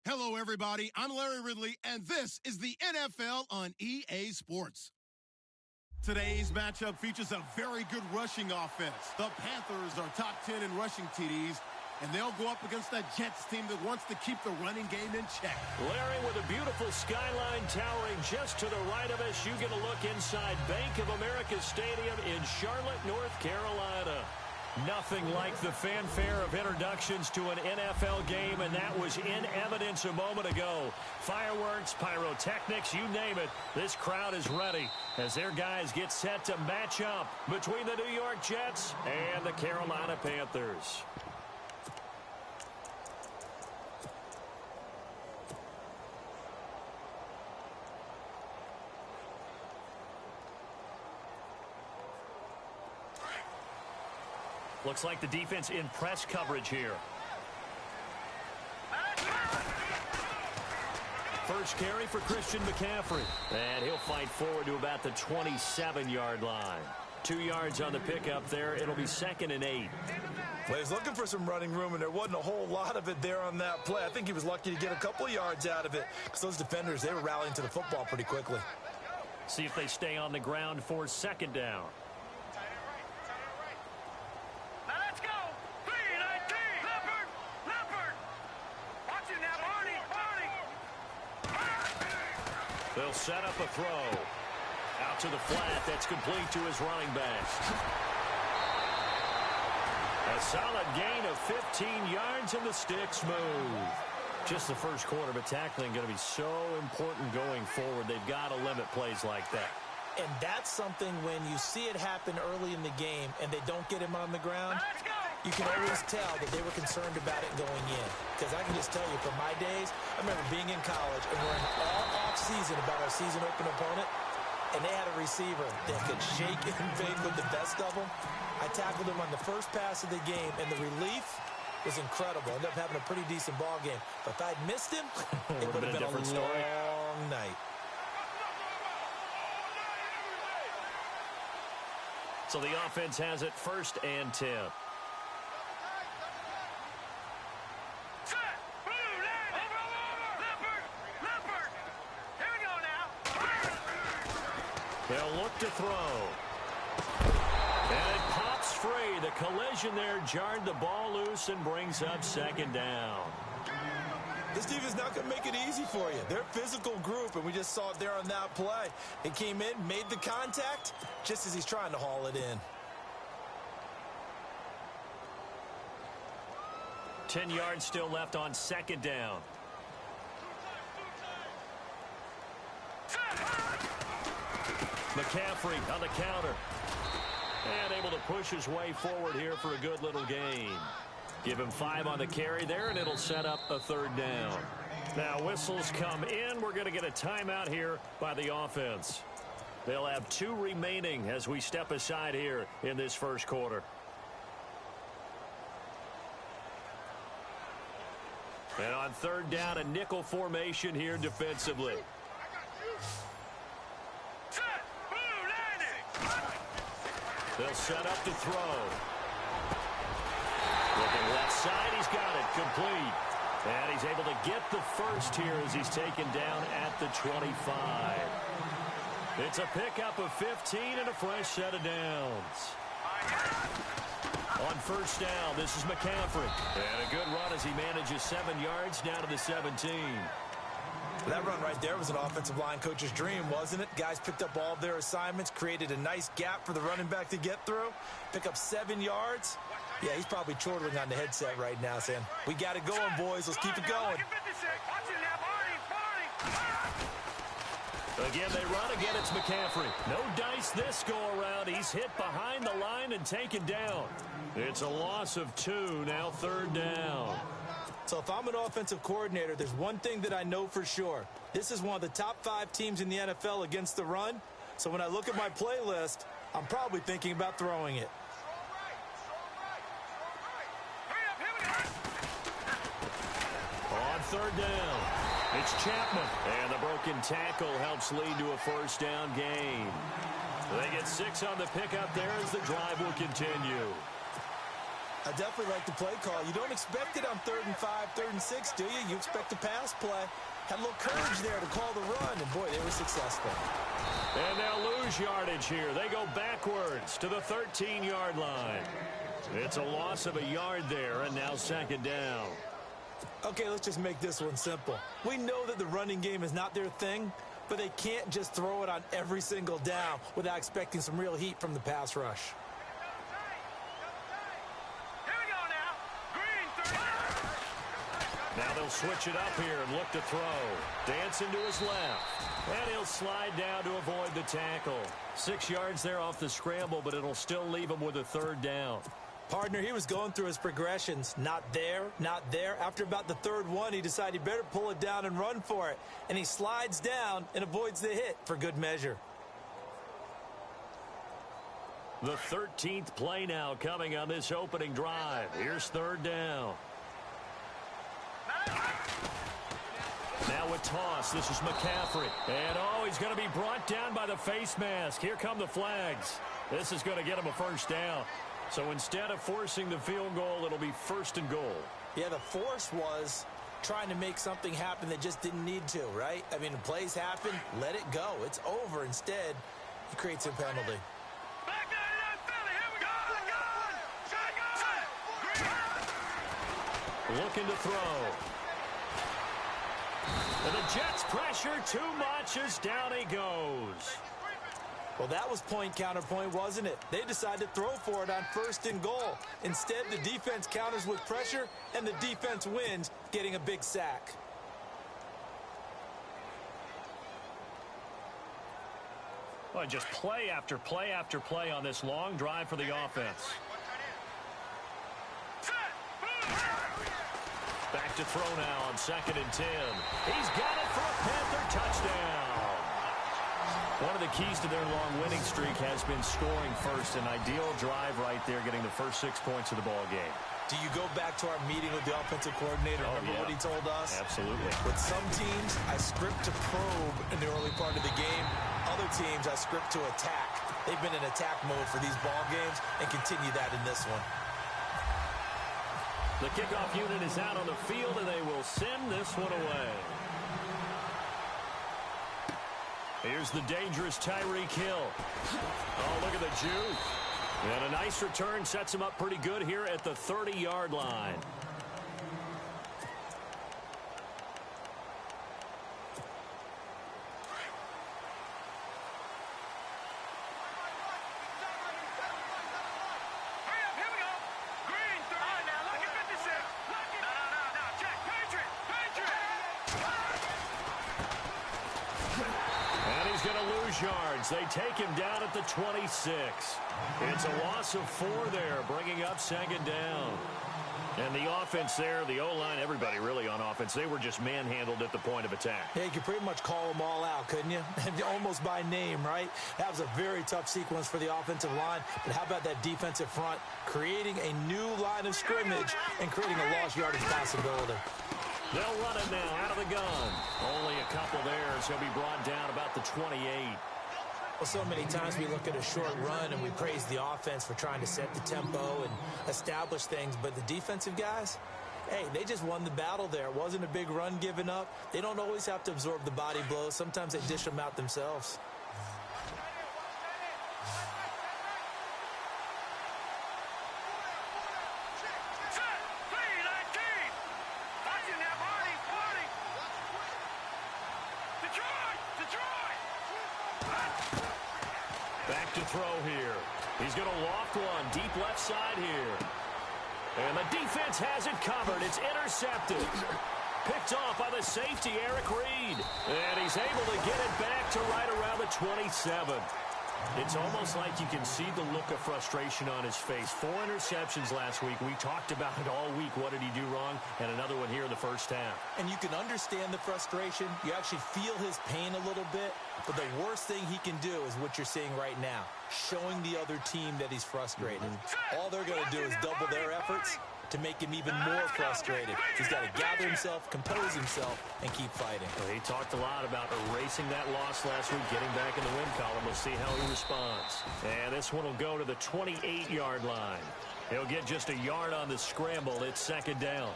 Hello, everybody. I'm Larry Ridley, and this is the NFL on EA Sports. Today's matchup features a very good rushing offense. The Panthers are top 10 in rushing TDs, and they'll go up against a Jets team that wants to keep the running game in check. Larry, with a beautiful skyline towering just to the right of us, you get a look inside Bank of America Stadium in Charlotte, North Carolina. Nothing like the fanfare of introductions to an NFL game, and that was in evidence a moment ago. Fireworks, pyrotechnics, you name it. This crowd is ready as their guys get set to match up between the New York Jets and the Carolina Panthers. Looks like the defense in press coverage here. First carry for Christian McCaffrey. And he'll fight forward to about the 27-yard line. 2 yards on the pickup there. It'll be 2nd and 8. Well, he's looking for some running room, and there wasn't a whole lot of it there on that play. I think he was lucky to get a couple of yards out of it because those defenders, they were rallying to the football pretty quickly. See if they stay on the ground for 2nd down. They'll set up a throw. Out to the flat. That's complete to his running back. A solid gain of 15 yards, and the sticks move. Just the first quarter, but tackling going to be so important going forward. They've got to limit plays like that. And that's something when you see it happen early in the game and they don't get him on the ground, you can always tell that they were concerned about it going in. Because I can just tell you, from my days, I remember being in college and worrying all off-season about our season open opponent, and they had a receiver that could shake and bake with the best of them. I tackled him on the first pass of the game, and the relief was incredible. Ended up having a pretty decent ball game. But if I'd missed him, it would have been a long night. So the offense has it 1st and 10. They'll look to throw. And it pops free. The collision there jarred the ball loose and brings up 2nd down. This team is not going to make it easy for you. They're a physical group, and we just saw it there on that play. He came in, made the contact, just as he's trying to haul it in. 10 yards still left on 2nd down. McCaffrey on the counter. And able to push his way forward here for a good little gain. Give him 5 on the carry there, and it'll set up a 3rd down. Now whistles come in. We're going to get a timeout here by the offense. They'll have 2 remaining as we step aside here in this first quarter. And on 3rd down, a nickel formation here defensively. They'll set up to throw. Looking left side, he's got it, complete. And he's able to get the first here as he's taken down at the 25. It's a pickup of 15 and a fresh set of downs. On 1st down, this is McCaffrey. And a good run as he manages 7 yards down to the 17. That run right there was an offensive line coach's dream, wasn't it? Guys picked up all of their assignments, created a nice gap for the running back to get through, pick up 7 yards. Yeah, he's probably chortling on the headset right now saying, we got it going, boys. Let's keep it going. Again, they run. Again, it's McCaffrey. No dice this go-around. He's hit behind the line and taken down. It's a loss of 2, now 3rd down. So if I'm an offensive coordinator, there's one thing that I know for sure. This is one of the top 5 teams in the NFL against the run. So when I look at my playlist, I'm probably thinking about throwing it. On 3rd down, it's Chapman. And the broken tackle helps lead to a 1st down gain. They get 6 on the pickup there as the drive will continue. I definitely like the play call. You don't expect it on 3rd and 5, 3rd and 6, do you? You expect a pass play. Had a little courage there to call the run, and boy, they were successful. And they'll lose yardage here. They go backwards to the 13-yard line. It's a loss of a yard there, and now 2nd down. Okay, let's just make this one simple. We know that the running game is not their thing, but they can't just throw it on every single down without expecting some real heat from the pass rush. Now they'll switch it up here and look to throw. Dancing to his left. And he'll slide down to avoid the tackle. 6 yards there off the scramble, but it'll still leave him with a 3rd down. Partner, he was going through his progressions. Not there, not there. After about the 3rd one, he decided he better pull it down and run for it. And he slides down and avoids the hit for good measure. The 13th play now coming on this opening drive. Here's 3rd down. Now with toss, this is McCaffrey. And he's going to be brought down by the face mask. Here come the flags. This is going to get him a 1st down. So instead of forcing the field goal, it'll be 1st and goal. Yeah, the force was trying to make something happen that just didn't need to, right? I mean, the plays happen, let it go. It's over. Instead, he creates a penalty. Looking to throw. And the Jets pressure too much as down he goes. Well, that was point counterpoint, wasn't it? They decided to throw for it on 1st and goal. Instead, the defense counters with pressure, and the defense wins, getting a big sack. Well, just play after play after play on this long drive for the offense. Back to throw now on 2nd and 10. He's got it for a Panther touchdown. One of the keys to their long winning streak has been scoring first. An ideal drive right there, getting the first 6 points of the ball game. Do you go back to our meeting with the offensive coordinator? Remember what he told us? Absolutely. With some teams, I script to probe in the early part of the game. Other teams, I script to attack. They've been in attack mode for these ball games and continue that in this one. The kickoff unit is out on the field, and they will send this one away. Here's the dangerous Tyreek Hill. Oh, look at the juke. And a nice return sets him up pretty good here at the 30-yard line. Yards. They take him down at the 26. It's a loss of 4 there, bringing up 2nd down. And the offense there, the O-line, everybody really on offense, they were just manhandled at the point of attack. Yeah, you could pretty much call them all out, couldn't you? Almost by name, right? That was a very tough sequence for the offensive line. But how about that defensive front creating a new line of scrimmage and creating a lost yardage possibility? They'll run it now out of the gun. Only a couple there, so he'll be brought down about the 28. Well, so many times we look at a short run and we praise the offense for trying to set the tempo and establish things, but the defensive guys, hey, they just won the battle there. It wasn't a big run given up. They don't always have to absorb the body blows. Sometimes they dish them out themselves. Back to throw here. He's going to loft one deep left side here. And the defense has it covered. It's intercepted. Picked off by the safety, Eric Reed. And he's able to get it back to right around the 27. It's almost like you can see the look of frustration on his face. 4 interceptions last week. We talked about it all week. What did he do wrong? And another one here in the first half. And you can understand the frustration. You actually feel his pain a little bit. But the worst thing he can do is what you're seeing right now, showing the other team that he's frustrated. All they're going to do is double their efforts to make him even more frustrated. He's got to gather himself, compose himself, and keep fighting. Well, he talked a lot about erasing that loss last week, getting back in the win column. We'll see how he responds. And this one will go to the 28-yard line. He'll get just a yard on the scramble. It's second down.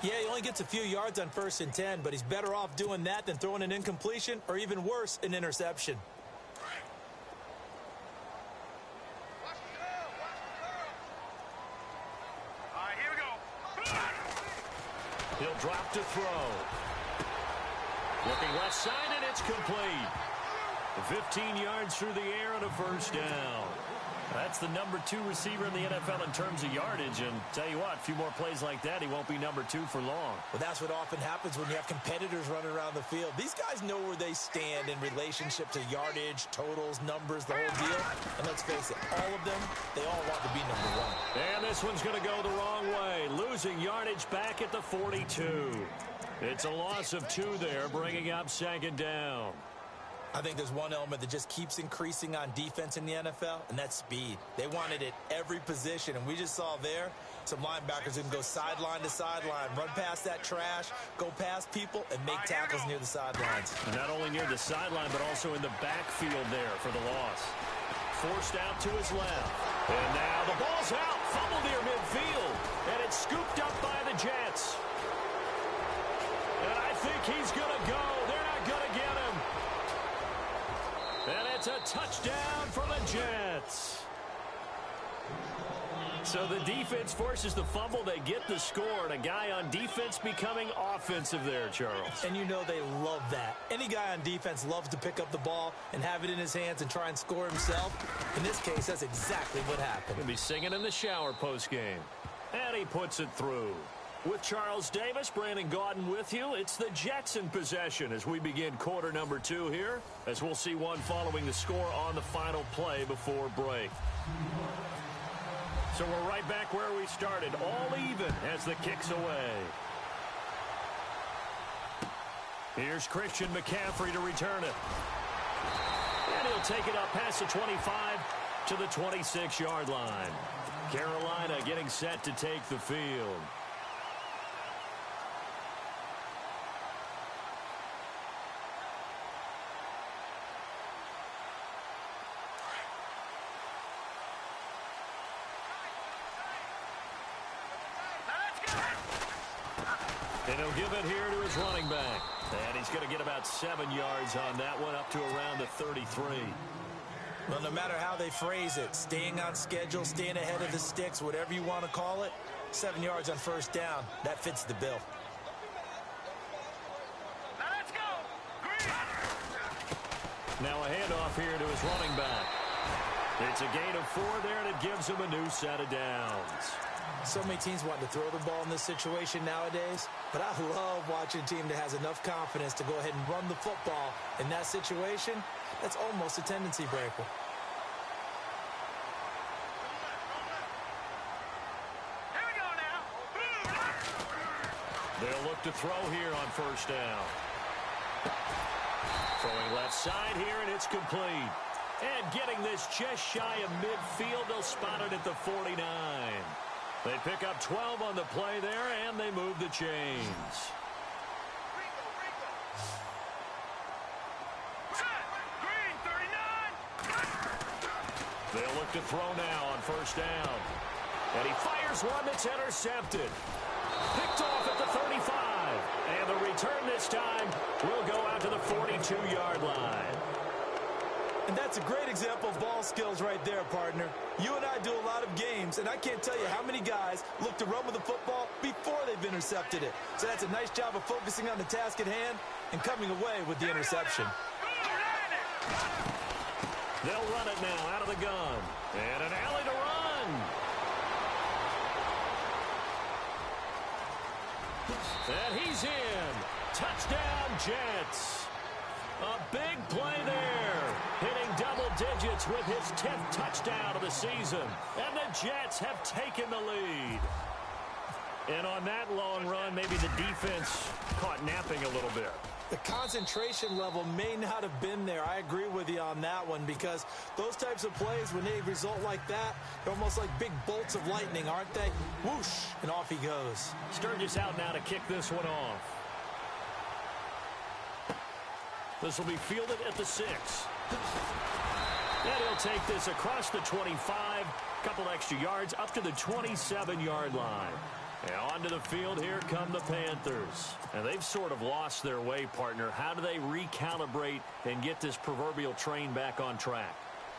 Yeah, he only gets a few yards on 1st and 10, but he's better off doing that than throwing an incompletion or even worse, an interception. All right, here we go. He'll drop to throw. Looking left side, and it's complete. 15 yards through the air and a first down. That's the number 2 receiver in the NFL in terms of yardage. And tell you what, a few more plays like that, he won't be number 2 for long. Well, that's what often happens when you have competitors running around the field. These guys know where they stand in relationship to yardage, totals, numbers, the whole deal. And let's face it, all of them, they all want to be number 1. And this one's going to go the wrong way. Losing yardage back at the 42. It's a loss of 2 there, bringing up second down. I think there's one element that just keeps increasing on defense in the NFL, and that's speed. They want it at every position, and we just saw there some linebackers who can go sideline to sideline, run past that trash, go past people, and make tackles near the sidelines. Not only near the sideline, but also in the backfield there for the loss. Forced out to his left. And now the ball's out, fumbled near midfield, and it's scooped up by the Jets. And I think he's going to go. They're not going to get him. And it's a touchdown for the Jets. So the defense forces the fumble. They get the score, and a guy on defense becoming offensive there, Charles. And you know they love that. Any guy on defense loves to pick up the ball and have it in his hands and try and score himself. In this case, that's exactly what happened. He'll be singing in the shower postgame. And he puts it through. With Charles Davis, Brandon Gaudin with you. It's the Jets in possession as we begin quarter number 2 here, as we'll see one following the score on the final play before break. So we're right back where we started, all even as the kick's away. Here's Christian McCaffrey to return it. And he'll take it up past the 25 to the 26-yard line. Carolina getting set to take the field. And he'll give it here to his running back. And he's going to get about 7 yards on that one, up to around the 33. Well, no matter how they phrase it, staying on schedule, staying ahead of the sticks, whatever you want to call it, 7 yards on first down, that fits the bill. Now let's go. Now a handoff here to his running back. It's a gain of 4 there, and it gives him a new set of downs. So many teams want to throw the ball in this situation nowadays, but I love watching a team that has enough confidence to go ahead and run the football. In that situation, that's almost a tendency breaker. Here we go now. They'll look to throw here on first down. Throwing left side here, and it's complete. And getting this just shy of midfield, they'll spot it at the 49. They pick up 12 on the play there, and they move the chains. Green, 39. They'll look to throw now on first down. And he fires one that's intercepted. Picked off at the 35. And the return this time will go out to the 42-yard line. And that's a great example of ball skills right there, partner. You and I do a lot of games, and I can't tell you how many guys look to run with the football before they've intercepted it. So that's a nice job of focusing on the task at hand and coming away with the interception. They'll run it now out of the gun. And an alley to run. And he's in. Touchdown, Jets. A big play there. Hitting double digits with his 10th touchdown of the season. And the Jets have taken the lead. And on that long run, maybe the defense caught napping a little bit. The concentration level may not have been there. I agree with you on that one, because those types of plays, when they result like that, they're almost like big bolts of lightning, aren't they? Whoosh, and off he goes. Sturgis out now to kick this one off. This will be fielded at the 6. And he'll take this across the 25, couple extra yards up to the 27-yard line. And onto the field, here come the Panthers. And they've sort of lost their way, partner. How do they recalibrate and get this proverbial train back on track?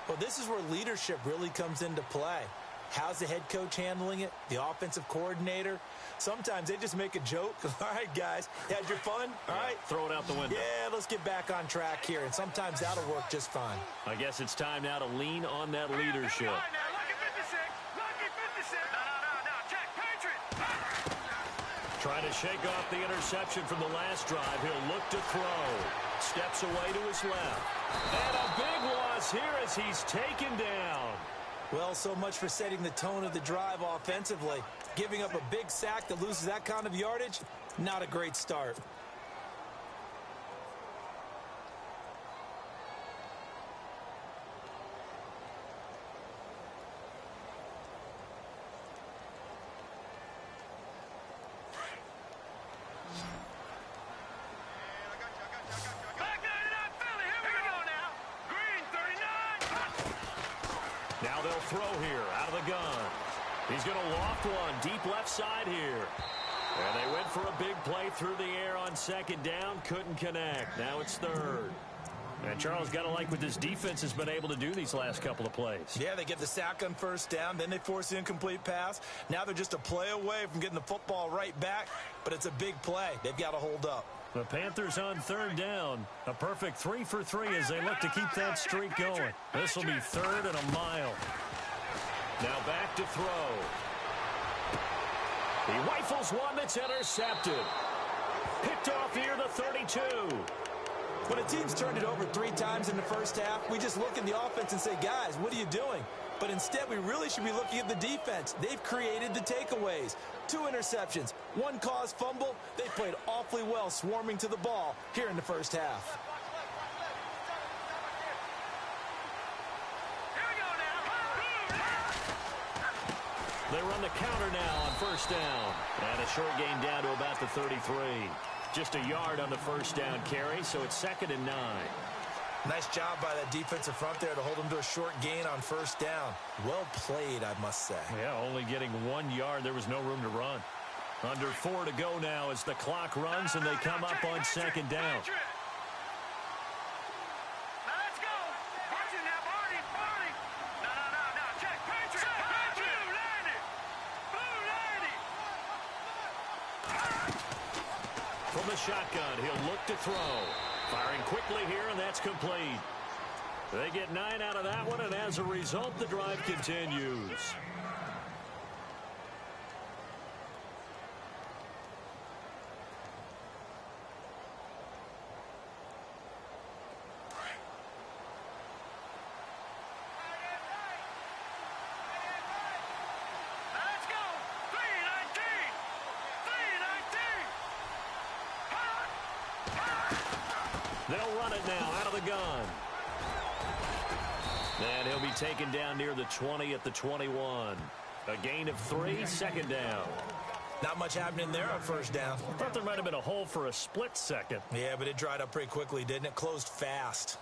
Well, this is where leadership really comes into play. How's the head coach handling it? The offensive coordinator? Sometimes they just make a joke. All right, guys, had your fun? All right. Throw it out the window. Yeah, let's get back on track here. And sometimes that'll work just fine. I guess it's time now to lean on that leadership. Trying to shake off the interception from the last drive. He'll look to throw. Steps away to his left. And a big loss here as he's taken down. Well, so much for setting the tone of the drive offensively. Giving up a big sack that loses that kind of yardage, not a great start. Now they'll throw here out of the gun. He's going to loft one deep left side here. And they went for a big play through the air on second down. Couldn't connect. Now it's third. And Charles, got to like what this defense has been able to do these last couple of plays. Yeah, they get the sack on first down. Then they force the incomplete pass. Now they're just a play away from getting the football right back. But it's a big play. They've got to hold up. The Panthers on third down. A perfect 3 for 3 as they look to keep that streak going. This will be third and a mile. Now back to throw. He rifles one that's intercepted. Picked off near the 32. When a team's turned it over 3 times in the first half, we just look in the offense and say, guys, what are you doing? But instead, we really should be looking at the defense. They've created the takeaways. 2 interceptions, 1 caused fumble. They played awfully well swarming to the ball here in the first half. They run the counter now on first down. And a short gain down to about the 33. Just a yard on the first down carry, so it's 2nd and 9. Nice job by that defensive front there to hold them to a short gain on first down. Well played, I must say. Yeah, only getting 1 yard. There was no room to run. Under 4 to go now as the clock runs and they come up on second down. From the shotgun, he'll look to throw. Firing quickly here, and that's complete. They get 9 out of that one, and as a result, the drive continues. They'll run it now out of the gun. And he'll be taken down near the 20 at the 21. A gain of 3, second down. Not much happening there on first down. I thought there might have been a hole for a split second. Yeah, but it dried up pretty quickly, didn't it? Closed fast.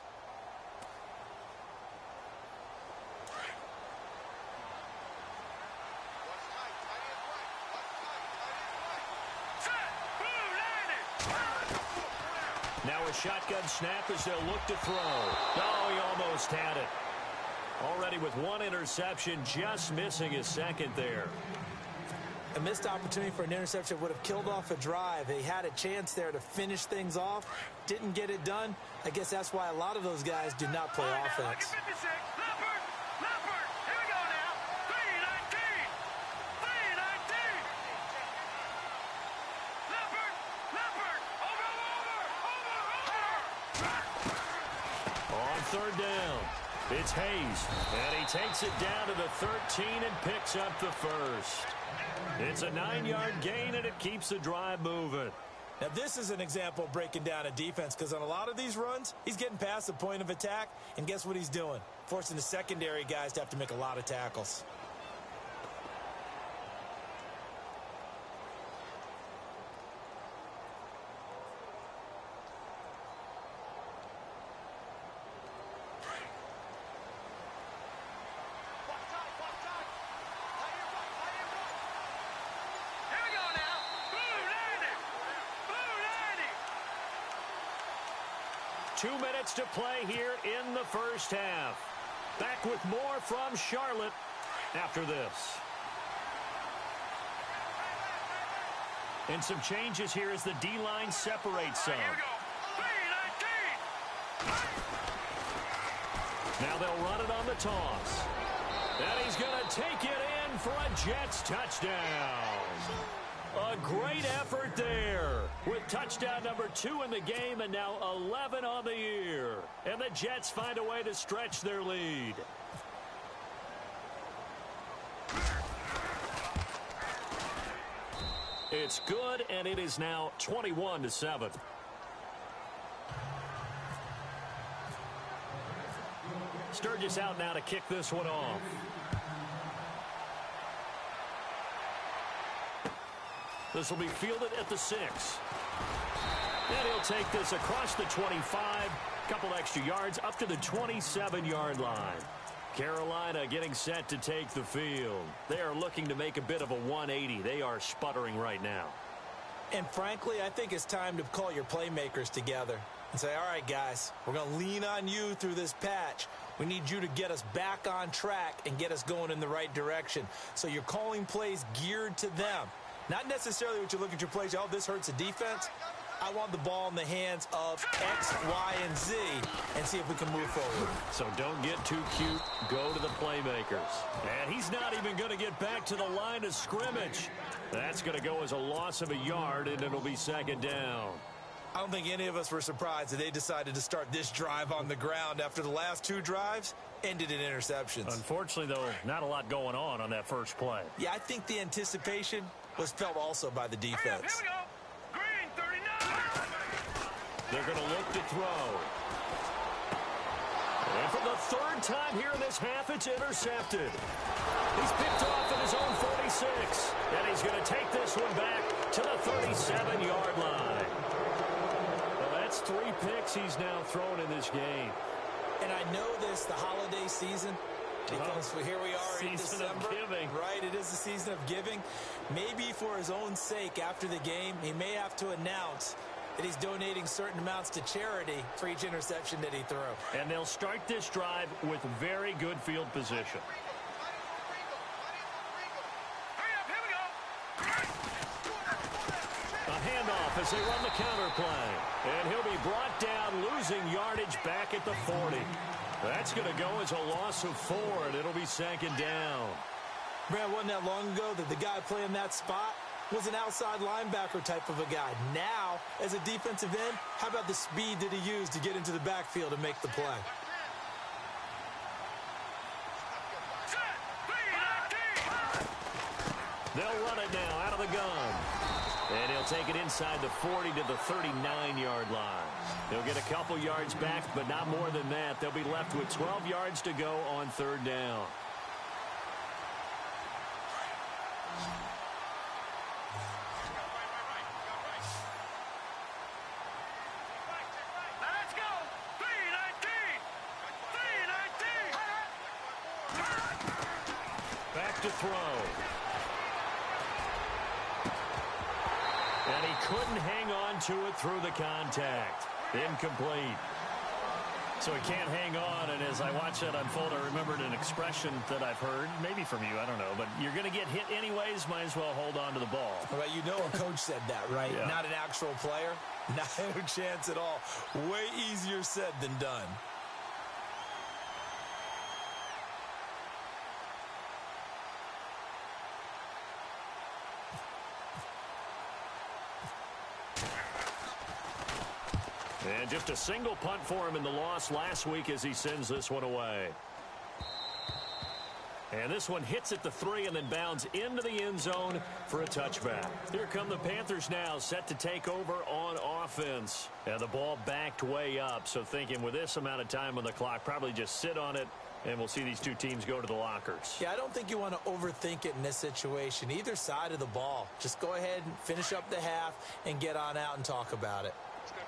Now a shotgun snap as they'll look to throw. Oh, he almost had it. Already with 1 interception, just missing his second there. A missed opportunity for an interception would have killed off a drive. He had a chance there to finish things off. Didn't get it done. I guess that's why a lot of those guys do not play offense. Third down. It's Hayes, and he takes it down to the 13 and picks up the first. It's a 9-yard gain, and it keeps the drive moving. Now, this is an example of breaking down a defense, because on a lot of these runs, he's getting past the point of attack, and guess what he's doing? Forcing the secondary guys to have to make a lot of tackles. 2 minutes to play here in the first half. Back with more from Charlotte after this. And some changes here as the D-line separates some. Here we go. 3-19. Now they'll run it on the toss. And he's going to take it in for a Jets touchdown. A great effort there with touchdown number 2 in the game and now 11 on the year. And the Jets find a way to stretch their lead. It's good, and it is now 21-7. Sturgis out now to kick this one off. This will be fielded at the 6. And he'll take this across the 25, couple extra yards up to the 27-yard line. Carolina getting set to take the field. They are looking to make a bit of a 180. They are sputtering right now. And frankly, I think it's time to call your playmakers together and say, all right, guys, we're going to lean on you through this patch. We need you to get us back on track and get us going in the right direction. So you're calling plays geared to them. Not necessarily what you look at your plays, oh, this hurts the defense. I want the ball in the hands of X, Y, and Z and see if we can move forward. So don't get too cute. Go to the playmakers. And he's not even going to get back to the line of scrimmage. That's going to go as a loss of a yard, and it'll be second down. I don't think any of us were surprised that they decided to start this drive on the ground after the last 2 drives ended in interceptions. Unfortunately, though, not a lot going on that first play. Yeah, I think the anticipation was felt also by the defense. Here we go. Green 39. They're going to look to throw. And for the 3rd time here in this half, it's intercepted. He's picked off at his own 46. And he's going to take this one back to the 37-yard line. Well, that's 3 picks he's now thrown in this game. And I know this, the holiday season, because here we are in December. Season of giving. Right, it is the season of giving. Maybe for his own sake after the game, he may have to announce that he's donating certain amounts to charity for each interception that he threw. And they'll start this drive with very good field position. Hurry up, here we go. A handoff as they run the counter play. And he'll be brought down, losing yardage back at the 40. That's going to go as a loss of 4, and it'll be second down. Brad, wasn't that long ago that the guy playing that spot was an outside linebacker type of a guy. Now, as a defensive end, how about the speed that he used to get into the backfield and make the play? Set. 3-19. They'll run it now out of the gun. And he'll take it inside the 40 to the 39-yard line. They'll get a couple yards back, but not more than that. They'll be left with 12 yards to go on 3rd down. Let's go. 3-19. Back to throw. And he couldn't hang on to it through the contact. Incomplete. So he can't hang on, and as I watch that unfold, I remembered an expression that I've heard, maybe from you, I don't know, but you're going to get hit anyways, might as well hold on to the ball. Well, you know a coach said that, right? Yeah. Not an actual player. Not a chance at all. Way easier said than done. And just a single punt for him in the loss last week as he sends this one away. And this one hits at the 3 and then bounds into the end zone for a touchback. Here come the Panthers now, set to take over on offense. And the ball backed way up, so thinking with this amount of time on the clock, probably just sit on it, and we'll see these two teams go to the lockers. Yeah, I don't think you want to overthink it in this situation. Either side of the ball. Just go ahead and finish up the half and get on out and talk about it. Let's go.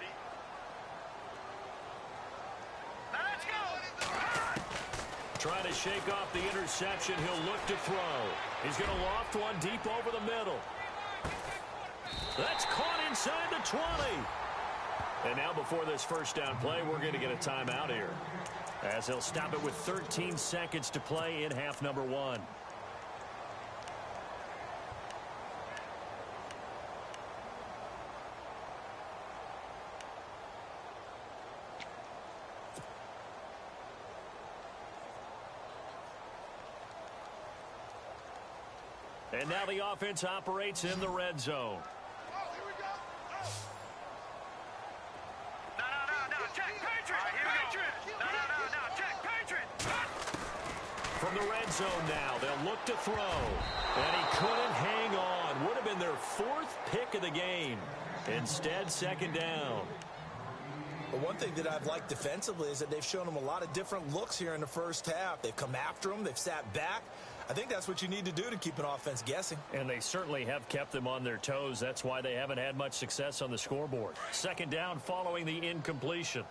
Trying to shake off the interception. He'll look to throw. He's going to loft one deep over the middle. That's caught inside the 20. And now before this first down play, we're going to get a timeout here, as they'll stop it with 13 seconds to play in half number 1. And now the offense operates in the red zone. From the red zone now, they'll look to throw. And he couldn't hang on. Would have been their 4th pick of the game. Instead, second down. But one thing that I've liked defensively is that they've shown them a lot of different looks here in the first half. They've come after them. They've sat back. I think that's what you need to do to keep an offense guessing. And they certainly have kept them on their toes. That's why they haven't had much success on the scoreboard. Second down following the incompletion.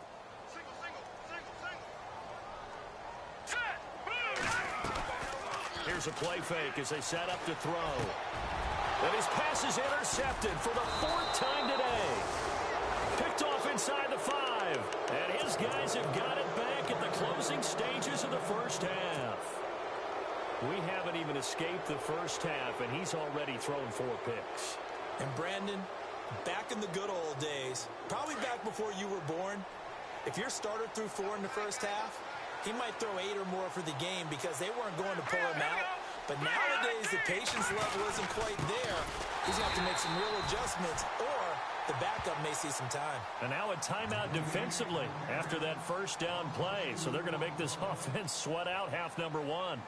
Here's a play fake as they set up to throw. And his pass is intercepted for the 4th time today. Picked off inside the 5. And his guys have got it back at the closing stages of the first half. We haven't even escaped the first half, and he's already thrown 4 picks. And Brandon, back in the good old days, probably back before you were born, if your starter threw 4 in the first half, he might throw 8 or more for the game because they weren't going to pull him out. But nowadays, the patience level isn't quite there. He's going to have to make some real adjustments, or the backup may see some time. And now a timeout defensively after that first down play. So they're going to make this offense sweat out half number 1.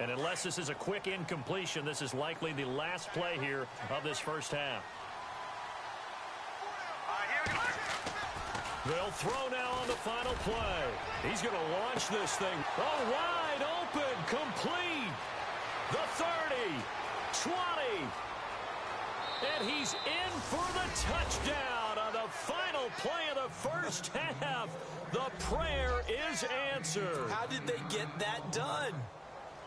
And unless this is a quick incompletion, this is likely the last play here of this first half. They'll throw now on the final play. He's going to launch this thing. Oh, wide open, complete. The 30, 20. And he's in for the touchdown on the final play of the first half. The prayer is answered. How did they get that done?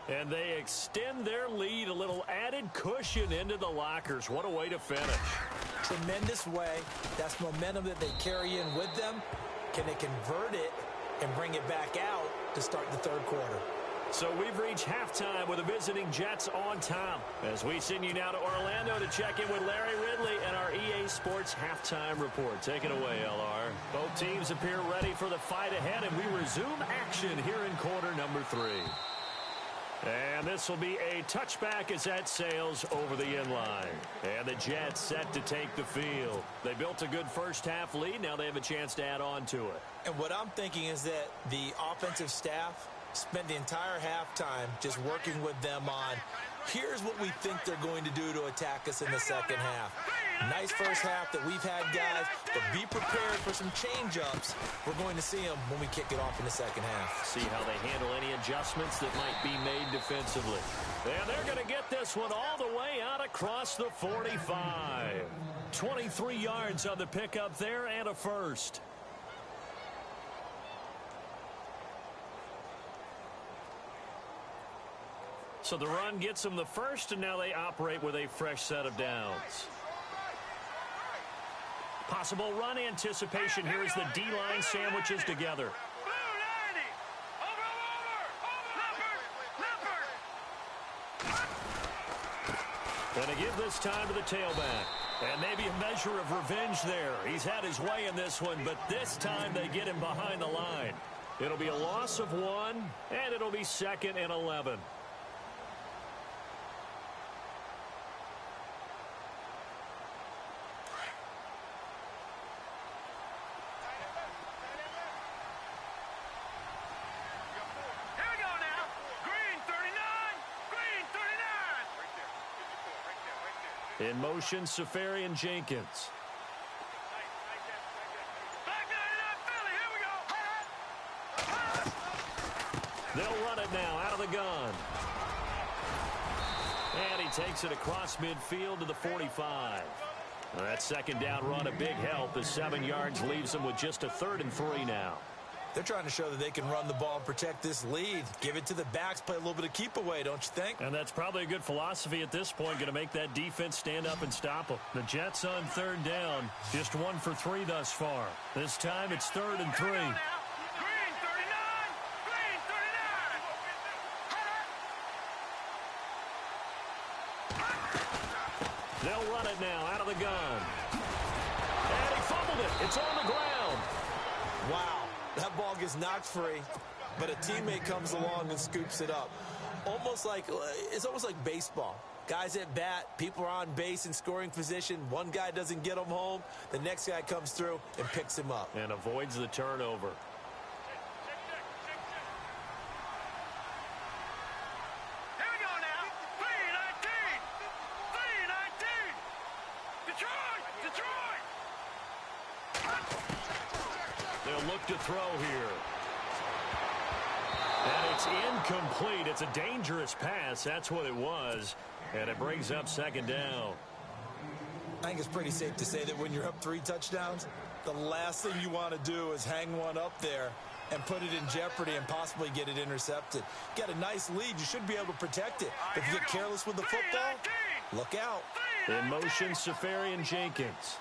And they extend their lead, a little added cushion into the lockers. What a way to finish. Tremendous way. That's momentum that they carry in with them. Can they convert it and bring it back out to start the third quarter? So we've reached halftime with the visiting Jets on top. As we send you now to Orlando to check in with Larry Ridley and our EA Sports Halftime Report. Take it away, LR. Both teams appear ready for the fight ahead, and we resume action here in quarter number 3. And this will be a touchback as that sails over the inline. And the Jets set to take the field. They built a good first half lead. Now they have a chance to add on to it. And what I'm thinking is that the offensive staff spent the entire halftime just working with them on, here's what we think they're going to do to attack us in the second half. Nice first half that we've had, guys, but be prepared for some change-ups. We're going to see them when we kick it off in the second half. See how they handle any adjustments that might be made defensively. And they're going to get this one all the way out across the 45. 23 yards on the pickup there and a first. So the run gets them the first, and now they operate with a fresh set of downs. Possible run anticipation here as the D-line sandwiches together. And they give this time to the tailback. And maybe a measure of revenge there. He's had his way in this one, but this time they get him behind the line. It'll be a loss of 1, and it'll be 2nd and 11. In motion, Safarian Jenkins. They'll run it now out of the gun. And he takes it across midfield to the 45. That second down run a big help as 7 yards leaves them with just a 3rd and 3 now. They're trying to show that they can run the ball and protect this lead. Give it to the backs, play a little bit of keep away, don't you think? And that's probably a good philosophy at this point, going to make that defense stand up and stop them. The Jets on third down, just 1 for 3 thus far. This time it's 3rd and 3. Green 39! Green 39! They'll run it now out of the gun. And he fumbled it. It's on the ground. Wow, that ball gets knocked free, but a teammate comes along and scoops it up. It's almost like baseball. Guys at bat, people are on base in scoring position. One guy doesn't get him home. The next guy comes through and picks him up. And avoids the turnover. Here we go now. 3-19! 3-19! Detroit! They'll look to throw here. And it's incomplete. It's a dangerous pass. That's what it was. And it brings up 2nd down. I think it's pretty safe to say that when you're up 3 touchdowns, the last thing you want to do is hang one up there and put it in jeopardy and possibly get it intercepted. Get a nice lead. You should be able to protect it. But if you get careless with the football, look out. In motion, Safarian Jenkins.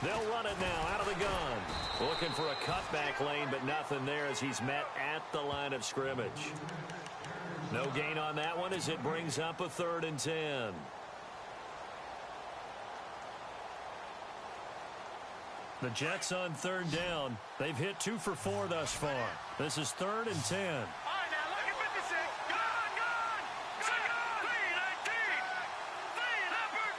They'll run it now out of the gun. Looking for a cutback lane, but nothing there as he's met at the line of scrimmage. No gain on that one as it brings up a 3rd and 10. The Jets on 3rd down. They've hit 2 for 4 thus far. This is 3rd and 10. All right, now look at 56. Gone! 3-19! 3, Leopard!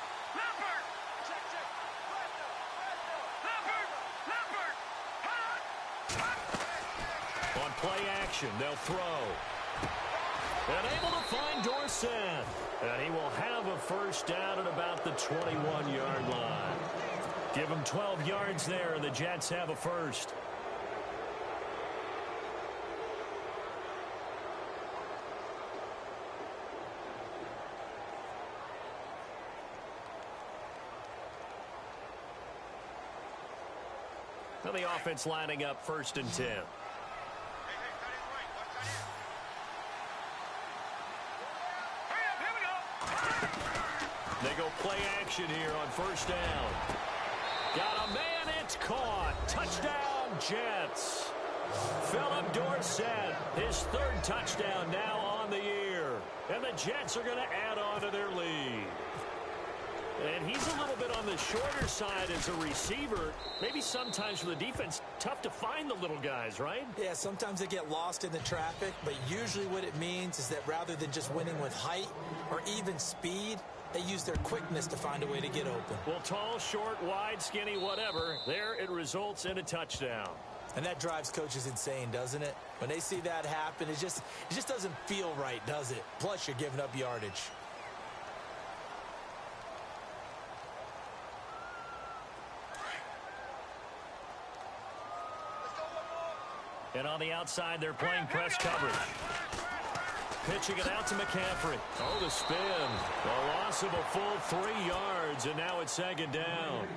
On play action, they'll throw. And able to find Dorsett. And he will have a 1st down at about the 21-yard line. Give him 12 yards there, and the Jets have a 1st. Now the offense lining up 1st and 10. They go play action here on 1st down. Got a man, it's caught. Touchdown, Jets. Philip Dorsett, his 3rd touchdown now on the year. And the Jets are going to add on to their lead. And he's a little bit on the shorter side as a receiver. Maybe sometimes for the defense, tough to find the little guys, right? Yeah, sometimes they get lost in the traffic, but usually what it means is that rather than just winning with height or even speed, they use their quickness to find a way to get open. Well, tall, short, wide, skinny, whatever, there it results in a touchdown. And that drives coaches insane, doesn't it? When they see that happen, it just doesn't feel right, does it? Plus, you're giving up yardage. And on the outside, they're playing press coverage. Pitching it out to McCaffrey. Oh, the spin. A loss of a full 3 yards, and now it's 2nd down.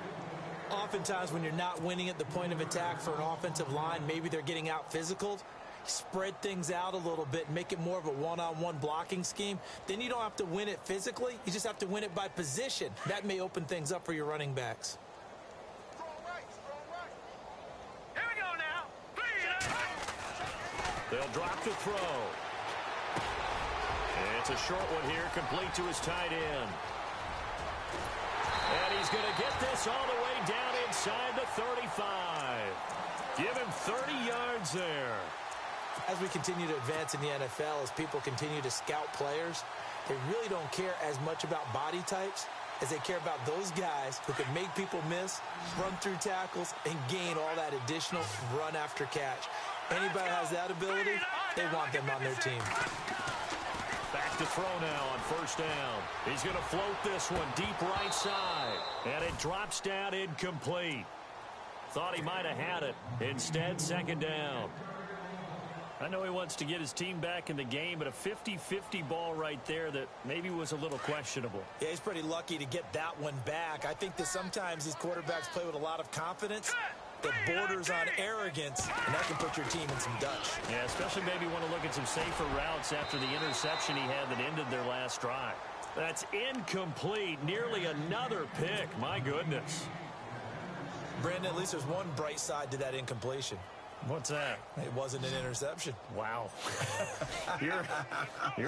Oftentimes when you're not winning at the point of attack for an offensive line, maybe they're getting out physical. Spread things out a little bit, make it more of a one-on-one blocking scheme. Then you don't have to win it physically. You just have to win it by position. That may open things up for your running backs. Here we go now. 3-19! They'll drop the throw. It's a short one here, complete to his tight end. And he's going to get this all the way down inside the 35. Give him 30 yards there. As we continue to advance in the NFL, as people continue to scout players, they really don't care as much about body types as they care about those guys who can make people miss, run through tackles, and gain all that additional run after catch. Anybody has that ability, they want them on their team. Back to throw now on 1st down. He's going to float this one deep right side. And it drops down incomplete. Thought he might have had it. Instead, 2nd down. I know he wants to get his team back in the game, but a 50-50 ball right there that maybe was a little questionable. Yeah, he's pretty lucky to get that one back. I think that sometimes these quarterbacks play with a lot of confidence that borders on arrogance, and that can put your team in some Dutch. Yeah, especially maybe want to look at some safer routes after the interception he had that ended their last drive. That's incomplete. Nearly another pick. My goodness. Brandon, at least there's one bright side to that incompletion. What's that? It wasn't an interception. Wow. You're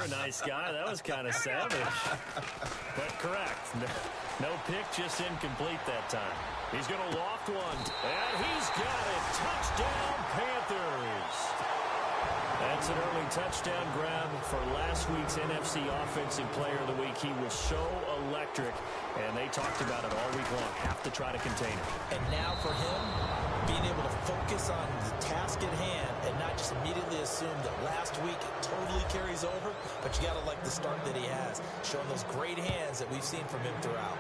a nice guy. That was kind of savage. But correct. No pick, just incomplete that time. He's going to loft one. And he's got it. Touchdown, Panthers. That's an early touchdown grab for last week's NFC Offensive Player of the Week. He was so electric, and they talked about it all week long. Have to try to contain it. And now for him, being able to focus on the task at hand and not just immediately assume that last week it totally carries over, but you got to like the start that he has, showing those great hands that we've seen from him throughout.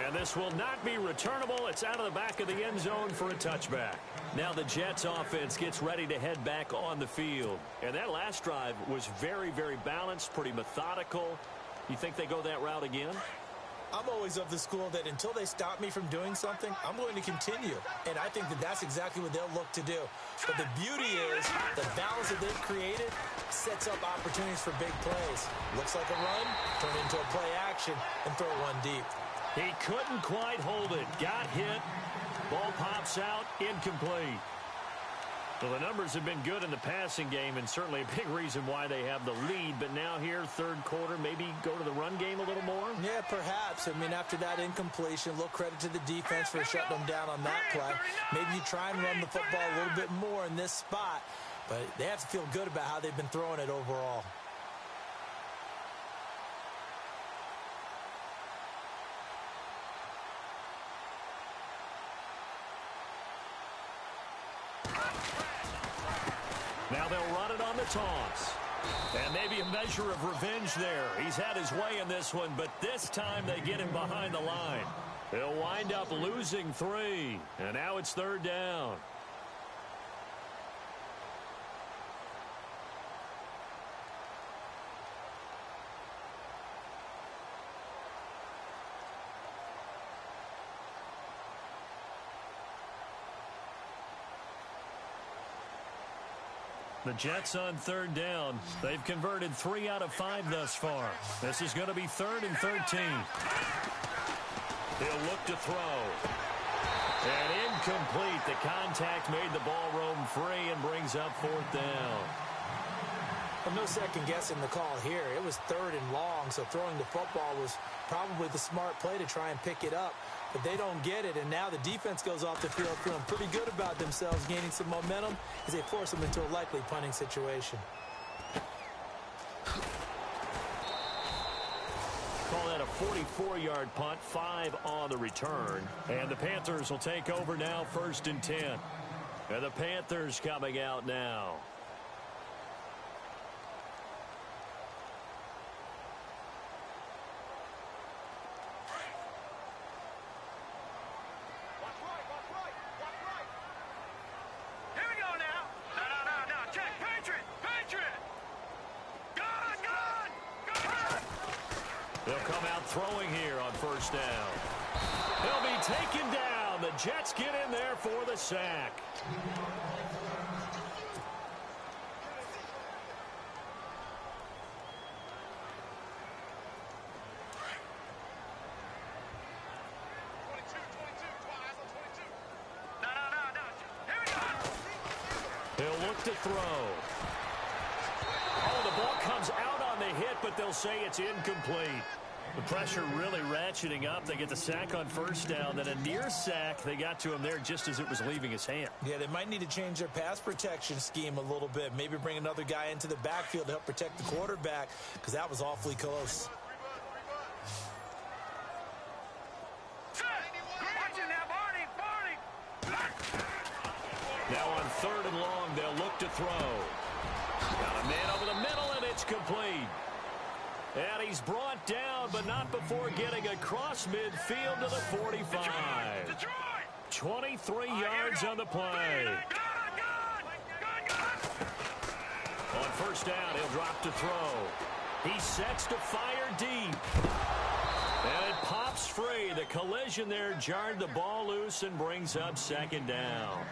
And this will not be returnable. It's out of the back of the end zone for a touchback. Now the Jets offense gets ready to head back on the field. And that last drive was very, very balanced, pretty methodical. You think they go that route again? I'm always of the school that until they stop me from doing something, I'm going to continue. And I think that that's exactly what they'll look to do. But the beauty is the balance that they've created sets up opportunities for big plays. Looks like a run, turn into a play action, and throw one deep. He couldn't quite hold it. Got hit. Ball pops out. Incomplete. Well, the numbers have been good in the passing game, and certainly a big reason why they have the lead. But now here, third quarter, maybe go to the run game a little more? Yeah, perhaps. I mean, after that incompletion, a little credit to the defense for shutting them down on that play. Maybe you try and run the football a little bit more in this spot. But they have to feel good about how they've been throwing it overall. Now they'll run it on the toss. And maybe a measure of revenge there. He's had his way in this one, but this time they get him behind the line. They'll wind up losing 3. And now it's third down. The Jets on third down. They've converted 3 out of 5 thus far. This is going to be 3rd and 13. He'll look to throw. And incomplete. The contact made the ball roam free and brings up 4th down. Well, no second guessing the call here. It was 3rd and long, so throwing the football was probably the smart play to try and pick it up. But they don't get it, and now the defense goes off the field feeling pretty good about themselves, gaining some momentum as they force them into a likely punting situation. Call that a 44-yard punt, 5 on the return. And the Panthers will take over now, 1st and 10. And the Panthers coming out now. They'll come out throwing here on 1st down. He'll be taken down. The Jets get in there for the sack. He'll look to throw. Oh, the ball comes out on the hit, but they'll say it's incomplete. The pressure really ratcheting up. They get the sack on 1st down, then a near sack. They got to him there just as it was leaving his hand. Yeah, they might need to change their pass protection scheme a little bit. Maybe bring another guy into the backfield to help protect the quarterback, because that was awfully close. Now on 3rd and long, they'll look to throw. Got a man over the middle, and it's complete. And he's brought down, but not before getting across midfield to the 45. 23 yards on the play. On first down, he'll drop to throw. He sets to fire deep. And it pops free. The collision there jarred the ball loose and brings up second down.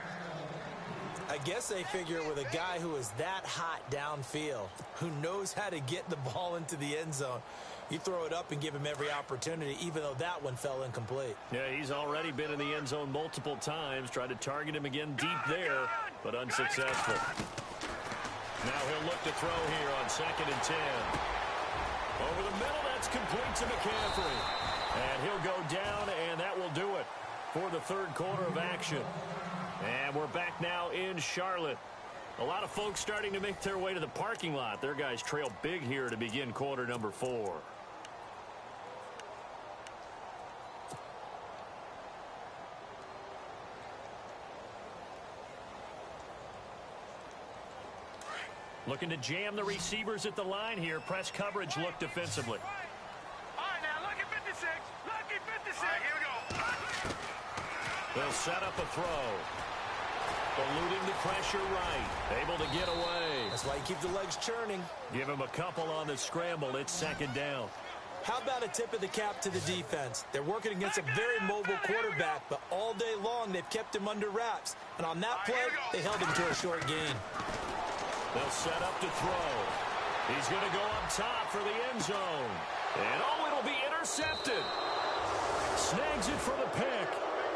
I guess they figure with a guy who is that hot downfield, who knows how to get the ball into the end zone, you throw it up and give him every opportunity, even though that one fell incomplete. Yeah, he's already been in the end zone multiple times. Tried to target him again deep there, but unsuccessful. Now he'll look to throw here on 2nd and 10. Over the middle, that's complete to McCaffrey. And he'll go down, and that will do it for the third quarter of action. And we're back now in Charlotte. A lot of folks starting to make their way to the parking lot. Their guys trail big here to begin quarter number 4. Looking to jam the receivers at the line here. Press coverage look defensively. All right, now, lucky 56. Lucky 56. All right, here we go. They'll set up a throw. Eluding the pressure right. Able to get away. That's why you keep the legs churning. Give him a couple on the scramble. It's second down. How about a tip of the cap to the defense? They're working against a very mobile quarterback, but all day long they've kept him under wraps. And on that play, they held him to a short gain. They'll set up to throw. He's going to go up top for the end zone. And it'll be intercepted. Snags it for the pick.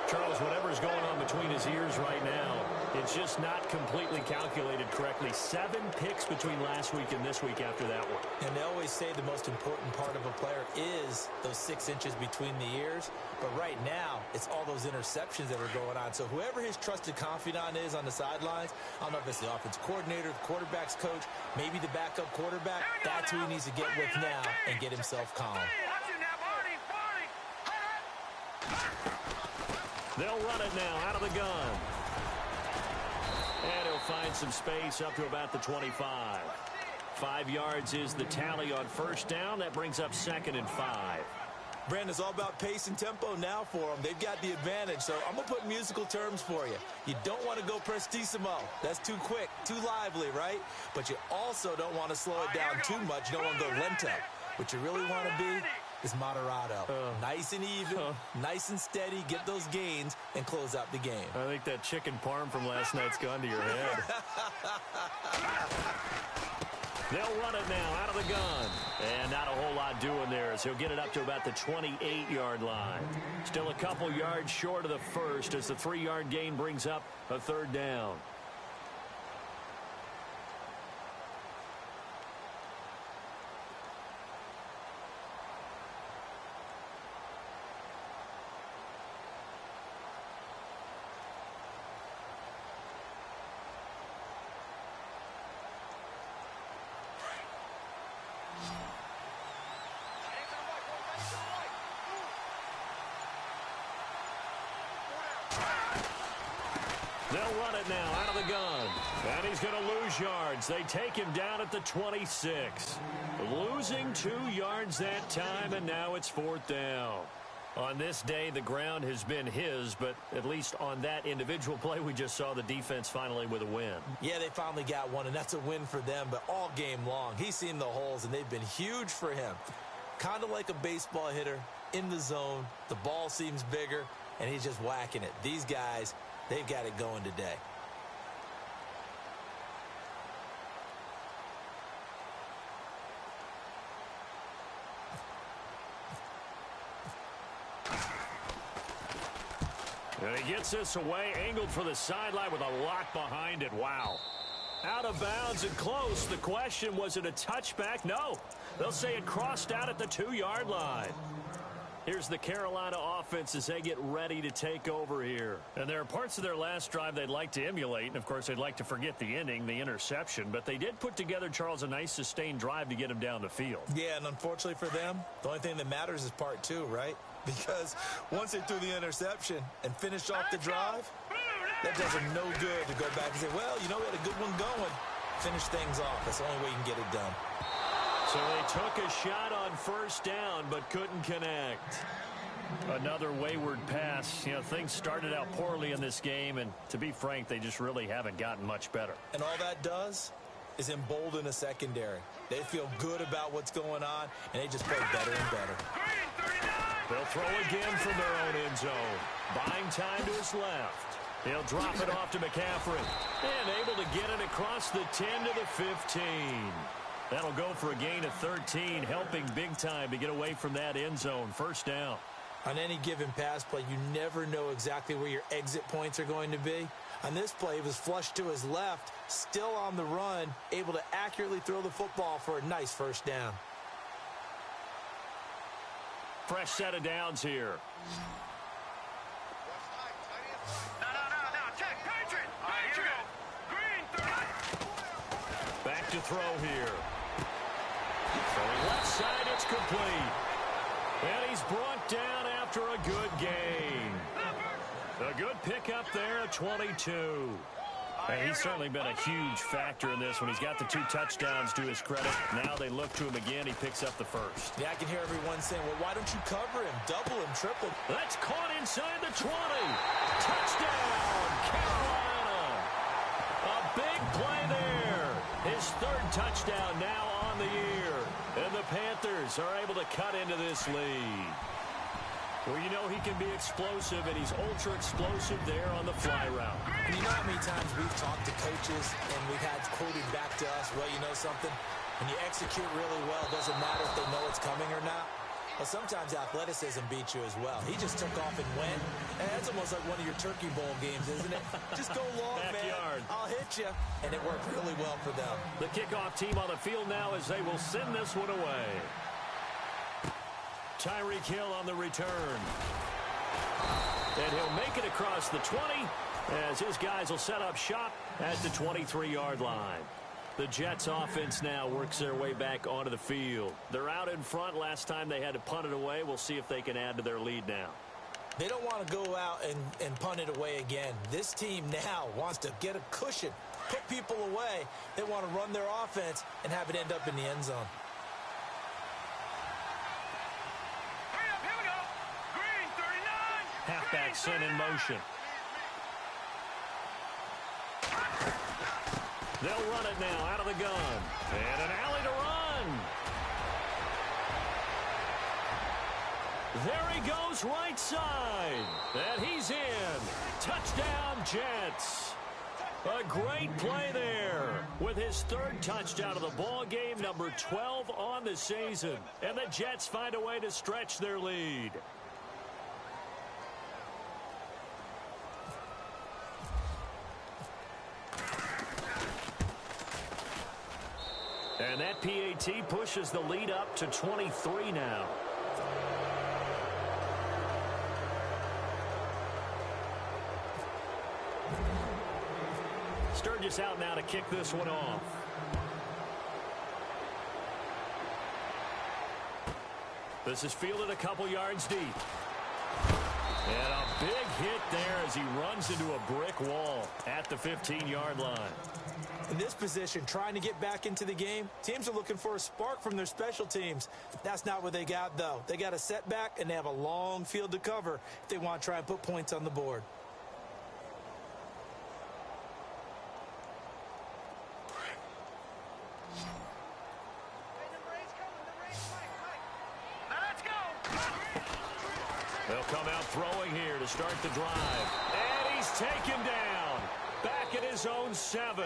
Charles, whatever's going on between his ears right now, it's just not completely calculated correctly. 7 picks between last week and this week after that one. And they always say the most important part of a player is those 6 inches between the ears. But right now, it's all those interceptions that are going on. So whoever his trusted confidant is on the sidelines, I don't know if it's the offense coordinator, the quarterback's coach, maybe the backup quarterback, that's who he needs to get with now and get himself calm. They'll run it now out of the gun. And he'll find some space up to about the 25. 5 yards is the tally on first down. That brings up 2nd and 5. Brandon, it's all about pace and tempo now for them. They've got the advantage, so I'm going to put musical terms for you. You don't want to go prestissimo. That's too quick, too lively, right? But you also don't want to slow it down too much. You don't want to go lento. What you really want to be is moderato. Nice and even, nice and steady, get those gains, and close out the game. I think that chicken parm from last night's gone to your head. They'll run it now out of the gun. And not a whole lot doing there as he'll get it up to about the 28-yard line. Still a couple yards short of the first as the 3-yard gain brings up a third down. They'll run it now out of the gun. And he's going to lose yards. They take him down at the 26. Losing 2 yards that time, and now it's 4th down. On this day, the ground has been his, but at least on that individual play, we just saw the defense finally with a win. Yeah, they finally got one, and that's a win for them, but all game long, he's seen the holes, and they've been huge for him. Kind of like a baseball hitter in the zone. The ball seems bigger, and he's just whacking it. These guys, they've got it going today. And he gets this away, angled for the sideline with a lock behind it. Wow. Out of bounds and close. The question, was it a touchback? No. They'll say it crossed out at the 2-yard line. Here's the Carolina offense as they get ready to take over here. And there are parts of their last drive they'd like to emulate. And, of course, they'd like to forget the ending, the interception. But they did put together, Charles, a nice sustained drive to get him down the field. Yeah, and unfortunately for them, the only thing that matters is part 2, right? Because once they threw the interception and finished off the drive, that does them no good to go back and say, well, you know, we had a good one going. Finish things off. That's the only way you can get it done. So they took a shot on first down but couldn't connect. Another wayward pass. You know, things started out poorly in this game, and to be frank, they just really haven't gotten much better. And all that does is embolden a secondary. They feel good about what's going on, and they just play better and better. They'll throw again from their own end zone. Buying time to his left. He'll drop it off to McCaffrey. And able to get it across the 10 to the 15. That'll go for a gain of 13, helping big time to get away from that end zone. First down. On any given pass play, you never know exactly where your exit points are going to be. On this play, it was flushed to his left, still on the run, able to accurately throw the football for a nice first down. Fresh set of downs here. Back to throw here. Throwing left side, it's complete. And he's brought down after a good gain. A good pickup there at 22. And he's certainly been a huge factor in this when he's got the 2 touchdowns to his credit. Now they look to him again. He picks up the first. Yeah, I can hear everyone saying, well, why don't you cover him? Double him, triple him. That's caught inside the 20. Touchdown, Carolina. A big play there. His 3rd touchdown now on the year. And the Panthers are able to cut into this lead. Well, you know he can be explosive, and he's ultra-explosive there on the fly route. And you know how many times we've talked to coaches, and we've had quoted back to us, well, you know something? When you execute really well, it doesn't matter if they know it's coming or not. Well, sometimes athleticism beats you as well. He just took off and went. And that's almost like one of your Turkey Bowl games, isn't it? Just go long, Backyard. man. I'll hit you. And it worked really well for them. The kickoff team on the field now as they will send this one away. Tyreek Hill on the return. And he'll make it across the 20 as his guys will set up shop at the 23-yard line. The Jets offense now works their way back onto the field. They're out in front. Last time they had to punt it away. We'll see if they can add to their lead now. They don't want to go out and punt it away again. This team now wants to get a cushion, put people away. They want to run their offense and have it end up in the end zone. Here we go. Green 39. Halfback sent in motion. They'll run it now out of the gun. And an alley to run. There he goes right side. And he's in. Touchdown, Jets. A great play there with his 3rd touchdown of the ball game, number 12 on the season. And the Jets find a way to stretch their lead. And that PAT pushes the lead up to 23 now. Sturgis out now to kick this one off. This is fielded a couple yards deep. And a big hit there as he runs into a brick wall at the 15-yard line. In this position, trying to get back into the game, teams are looking for a spark from their special teams. That's not what they got, though. They got a setback, and they have a long field to cover if they want to try and put points on the board. They'll come out throwing here to start the drive. And he's taken down. Back at his own 7.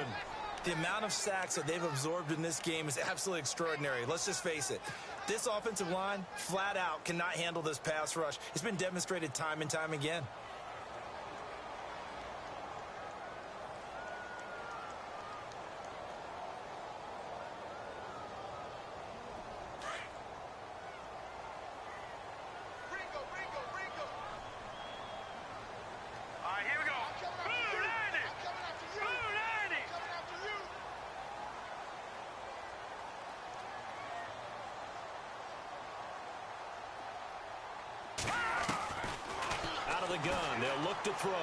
The amount of sacks that they've absorbed in this game is absolutely extraordinary. Let's just face it. This offensive line, flat out, cannot handle this pass rush. It's been demonstrated time and time again. Gun. They'll look to throw.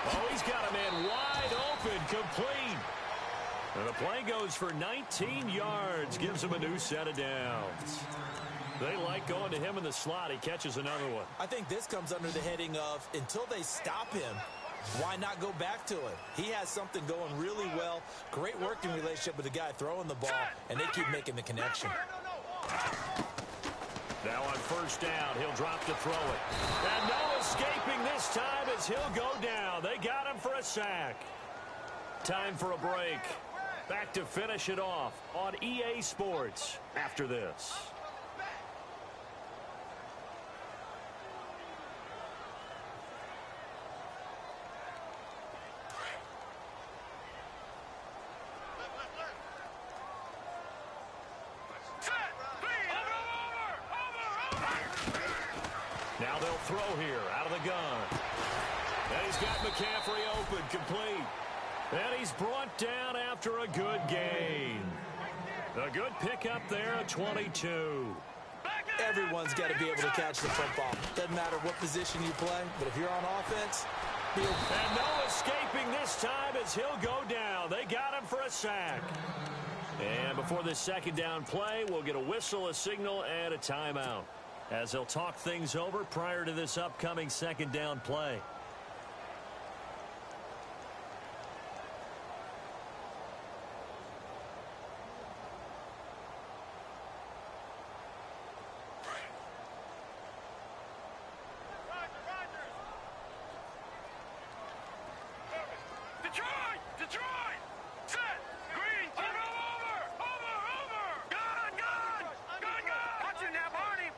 Oh, he's got a man wide open, complete. And the play goes for 19 yards, gives him a new set of downs. They like going to him in the slot. He catches another one. I think this comes under the heading of until they stop him, why not go back to him? He has something going really well. Great working relationship with the guy throwing the ball, and they keep making the connection. Now on first down, he'll drop to throw it. And no escaping this time as he'll go down. They got him for a sack. Time for a break. Back to finish it off on EA Sports after this. Now they'll throw here out of the gun. And he's got McCaffrey open, complete. And he's brought down after a good gain. A good pickup there at 22. Everyone's got to be able to catch the football. Doesn't matter what position you play, but if you're on offense, and no escaping this time as he'll go down. They got him for a sack. And before this second down play, we'll get a whistle, a signal, and a timeout, as they'll talk things over prior to this upcoming second down play. Detroit! Set! Green! Over! Gun! Watch it now, Barney!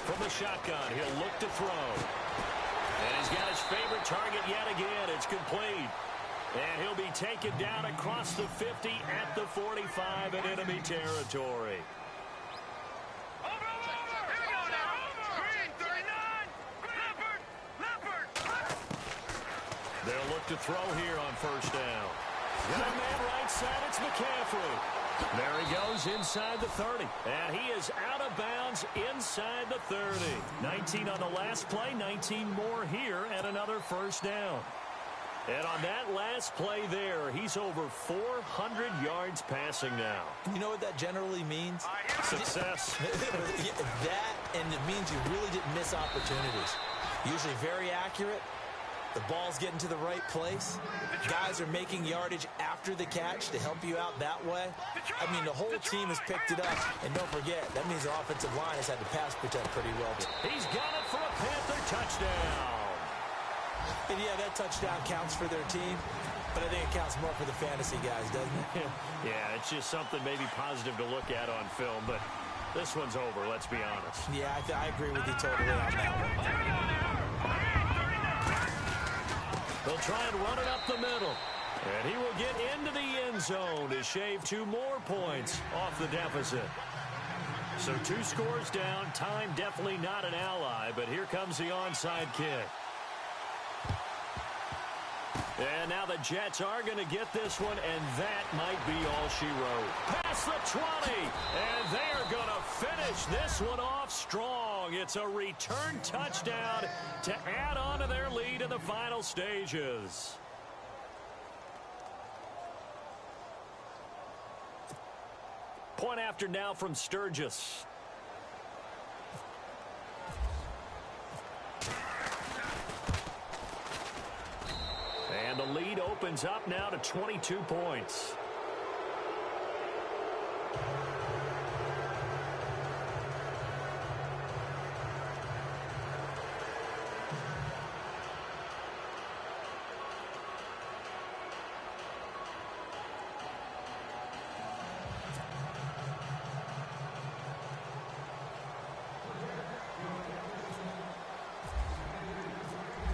From the shotgun, he'll look to throw. And he's got his favorite target yet again. It's complete. And he'll be taken down across the 50 at the 45 in enemy territory. They'll look to throw here on first down. Got a man right side, it's McCaffrey. There he goes inside the 30. And he is out of bounds inside the 30. 19 on the last play, 19 more here, and another first down. And on that last play there, he's over 400 yards passing now. You know what that generally means? Success. That, and it means you really didn't miss opportunities. Usually very accurate. The ball's getting to the right place. Guys are making yardage after the catch to help you out that way. I mean, the whole team has picked it up. And don't forget, that means the offensive line has had to pass protect pretty well. He's got it for a Panther touchdown. And yeah, that touchdown counts for their team. But I think it counts more for the fantasy guys, doesn't it? Yeah, it's just something maybe positive to look at on film. But this one's over, let's be honest. Yeah, I agree with you totally on that one. They'll try and run it up the middle. And he will get into the end zone to shave 2 more points off the deficit. So 2 scores down. Time definitely not an ally, but here comes the onside kick. And now the Jets are going to get this one, and that might be all she wrote. Past the 20, and they are going to finish this one off strong. It's a return touchdown to add on to their lead in the final stages. Point after now from Sturgis. And the lead opens up now to 22 points.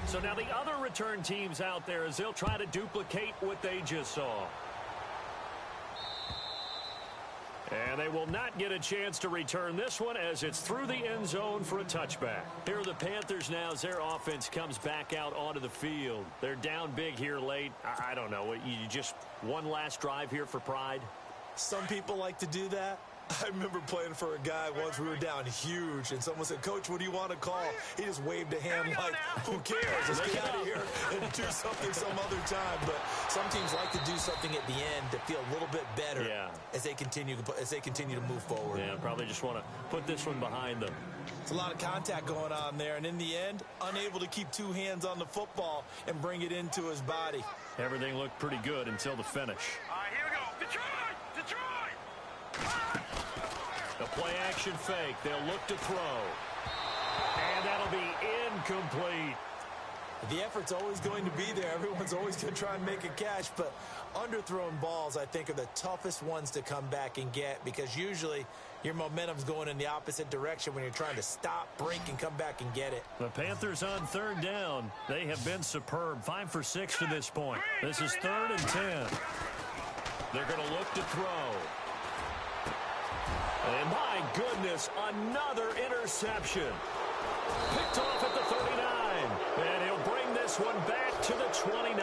So now the other return teams out there, as they'll try to duplicate what they just saw. And they will not get a chance to return this one as it's through the end zone for a touchback. Here are the Panthers now as their offense comes back out onto the field. They're down big here late. I don't know. You just one last drive here for pride? Some people like to do that. I remember playing for a guy once. We were down huge, and someone said, "Coach, what do you want to call?" He just waved a hand like, "Who cares? Let's get out of here and do something some other time." But some teams like to do something at the end to feel a little bit better as they continue to move forward. Yeah, probably just want to put this one behind them. It's a lot of contact going on there, and in the end, unable to keep two hands on the football and bring it into his body. Everything looked pretty good until the finish. All right, here we go. Detroit! Detroit! The play-action fake. They'll look to throw. And that'll be incomplete. The effort's always going to be there. Everyone's always going to try and make a catch, but underthrown balls, I think, are the toughest ones to come back and get because usually your momentum's going in the opposite direction when you're trying to stop, break, and come back and get it. The Panthers on third down. They have been superb. 5 for 6 to this point. This is 3rd and 10. They're going to look to throw. And my goodness, another interception. Picked off at the 39. And he'll bring this one back to the 29.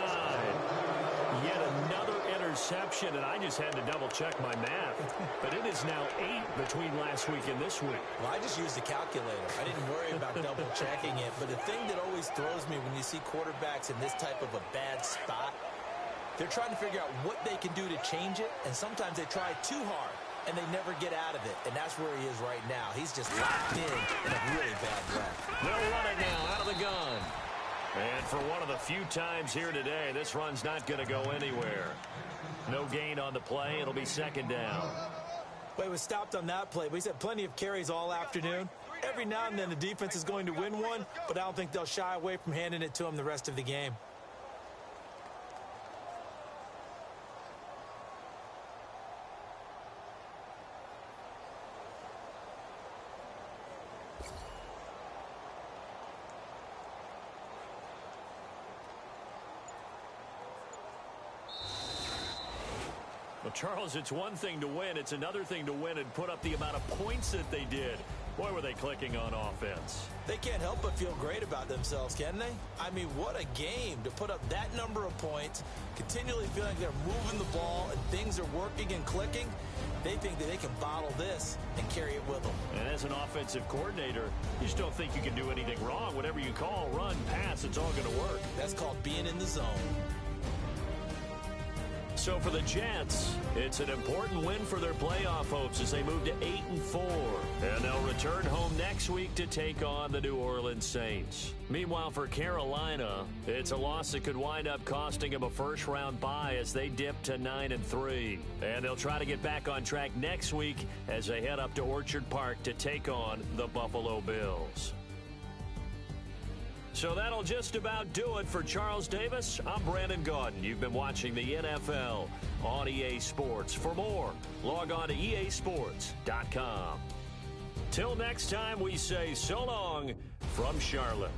Yet another interception, and I just had to double-check my math. But it is now 8 between last week and this week. Well, I just used the calculator. I didn't worry about double-checking it. But the thing that always throws me when you see quarterbacks in this type of a bad spot, they're trying to figure out what they can do to change it, and sometimes they try too hard, and they never get out of it. And that's where he is right now. He's just locked in a really bad way. They'll run it now out of the gun. And for one of the few times here today, this run's not going to go anywhere. No gain on the play. It'll be 2nd down. Well, he was stopped on that play, but he's had plenty of carries all afternoon. Every now and then the defense is going to win one, but I don't think they'll shy away from handing it to him the rest of the game. Well, Charles, it's one thing to win. It's another thing to win and put up the amount of points that they did. Boy, were they clicking on offense. They can't help but feel great about themselves, can they? I mean, what a game to put up that number of points, continually feeling like they're moving the ball and things are working and clicking. They think that they can bottle this and carry it with them. And as an offensive coordinator, you just don't think you can do anything wrong. Whatever you call, run, pass, it's all going to work. That's called being in the zone. So for the Jets, it's an important win for their playoff hopes as they move to 8-4. And they'll return home next week to take on the New Orleans Saints. Meanwhile, for Carolina, it's a loss that could wind up costing them a first-round bye as they dip to 9-3. And they'll try to get back on track next week as they head up to Orchard Park to take on the Buffalo Bills. So that'll just about do it for Charles Davis. I'm Brandon Gaudin. You've been watching the NFL on EA Sports. For more, log on to easports.com. Till next time, we say so long from Charlotte.